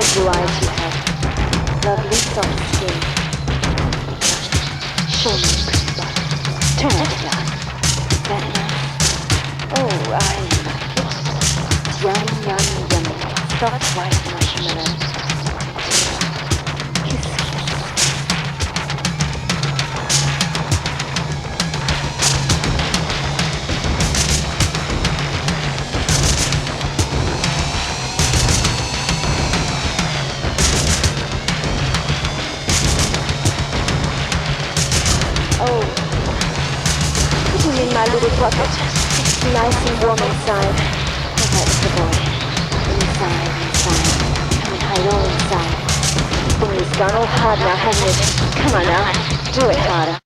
bold blue eyes you have, lovely soft skin. Show me your pretty body. Turn it down. That nice? Oh, I like it. Yum, yum, yummy. Soft white marshmallow. Kiss, kiss. Oh, put me in my little bucket. It's nice and warm inside. Oh, that's the boy. Inside, inside. Come and hide all inside. Oh, it's gone all hard now, hasn't it? Come on now, do it harder.